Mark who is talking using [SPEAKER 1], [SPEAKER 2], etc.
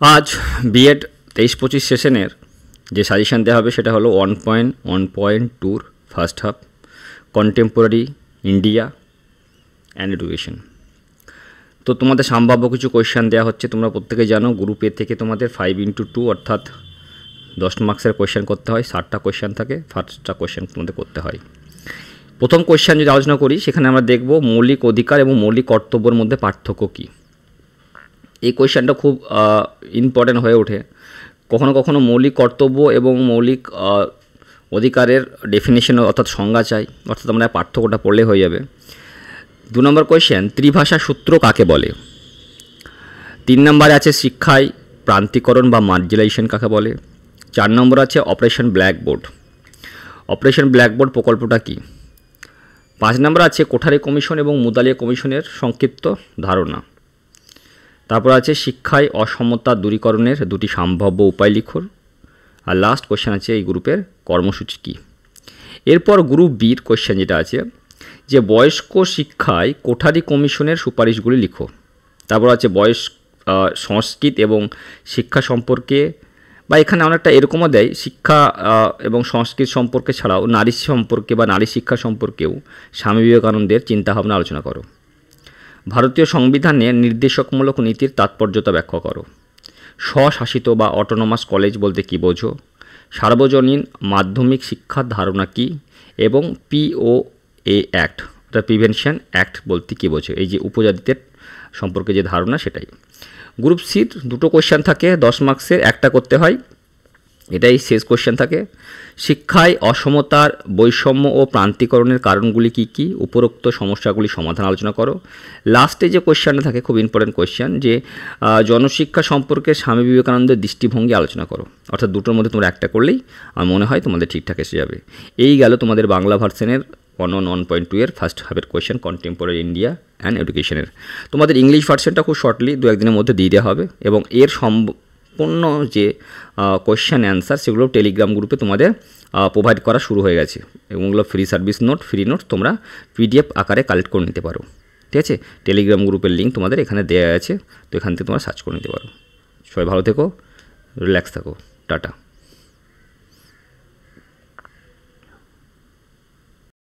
[SPEAKER 1] আজ বিএড 23-25 সেশনের যে সাজেশন দেওয়া হবে সেটা হলো 1.1.2 first half contemporary India and education. তো তোমাদের সম্ভাব্য কিছু কোয়েশ্চেন দেওয়া হচ্ছে। তোমরা প্রত্যেকে জানো গ্রুপ এ থেকে তোমাদের 5x2 অর্থাৎ 10 মার্কসের কোয়েশ্চেন করতে হয়। 60টা কোয়েশ্চেন থাকে, 5টা কোয়েশ্চেন তোমাদের করতে হয়। প্রথম কোয়েশ্চেন যদি আলোচনা করি সেখানে আমরা দেখব মৌলিক অধিকার এবং মৌলিক কর্তব্যের মধ্যে পার্থক্য কী। এই কোয়েশ্চেনটা খুব ইম্পর্টেন্ট হয়ে ওঠে। কখনো কখনো মৌলিক কর্তব্য এবং মৌলিক অধিকারের ডেফিনেশন অর্থাৎ সংজ্ঞা চাই, অর্থাৎ আমরা পার্থক্যটা পড়লে হয়ে যাবে। 2 নম্বর কোয়েশ্চেন, ত্রিভাষা সূত্র কাকে বলে। 3 নম্বরে আছে শিক্ষায় প্রান্তিকরণ বা মার্জিনালাইজেশন কাকে বলে। 4 নম্বর আছে অপারেশন ব্ল্যাকবোর্ড। অপারেশন ব্ল্যাকবোর্ড প্রকল্পটা কী। 5 নম্বর আছে কোঠারি কমিশন এবং মুদালিয়া কমিশনের সংক্ষিপ্ত ধারণা। তারপর আছে শিক্ষায় অসমতা দূরীকরণের 2টি সম্ভাব্য উপায় লিখুন। আর লাস্ট কোয়েশ্চেন আছে এই গ্রুপের কর্মসূচি কী। এরপর গ্রুপ বির কোয়েশ্চেন যেটা আছে যে বয়স্ক শিক্ষায় কোঠারি কমিশনের সুপারিশগুলি লিখো। তারপর আছে সংস্কৃত এবং শিক্ষা সম্পর্কে, বা এখানে অনেকটা এরকমও দেয় শিক্ষা এবং সংস্কৃত সম্পর্কে ছাড়াও নারী সম্পর্কে বা নারী শিক্ষা সম্পর্কেও স্বামী বিবেকানন্দের চিন্তাভাবনা আলোচনা করো। ভারতীয় সংবিধানে নির্দেশকমূলক নীতির তাৎপর্যতা ব্যাখ্যা করো। স্বশাসিত বা অটোনমাস কলেজ বলতে কী বোঝো। সার্বজনীন মাধ্যমিক শিক্ষার ধারণা কী এবং POA অ্যাক্ট অর্থাৎ প্রিভেনশন অ্যাক্ট বলতে কী বোঝো। এই যে উপজাতিদের সম্পর্কে যে ধারণা সেটাই। গ্রুপ সির 2টো কোয়েশ্চেন থাকে 10 মার্কসের, একটা করতে হয়, এটাই শেষ কোয়েশ্চেন থাকে। শিক্ষায় অসমতার বৈষম্য ও প্রান্তিকরণের কারণগুলি কী কী, উপরোক্ত সমস্যাগুলি সমাধান আলোচনা করো। লাস্টে যে কোয়েশ্চেনটা থাকে খুব ইম্পর্টেন্ট কোয়েশ্চেন যে জনশিক্ষা সম্পর্কে স্বামী বিবেকানন্দের দৃষ্টিভঙ্গি আলোচনা করো। অর্থাৎ দুটোর মধ্যে তোমরা একটা করলেই আমার মনে হয় তোমাদের ঠিকঠাক এসে যাবে। এই গেল তোমাদের বাংলা ভার্সনের 1.1.2 এর ফার্স্ট হাফের কোয়েশ্চেন কন্টেম্পোরারি ইন্ডিয়া অ্যান্ড এডুকেশনের। তোমাদের ইংলিশ ভার্সনটা খুব শর্টলি 2-1 দিনের মধ্যে দিয়ে দেওয়া হবে এবং এর সম্পূর্ণ যে কোয়েশ্চেন অ্যান্সার সেগুলো টেলিগ্রাম গ্রুপে তোমাদের প্রোভাইড করা শুরু হয়ে গেছে এবং ওগুলো free service note, free note তোমরা PDF আকারে কালেক্ট করে নিতে পারো। ঠিক আছে, টেলিগ্রাম গ্রুপের লিঙ্ক তোমাদের এখানে দেওয়া আছে, তো এখান থেকে তোমরা সার্চ করে নিতে পারো। সবাই ভালো থেকো, রিল্যাক্স থাকো, টাটা।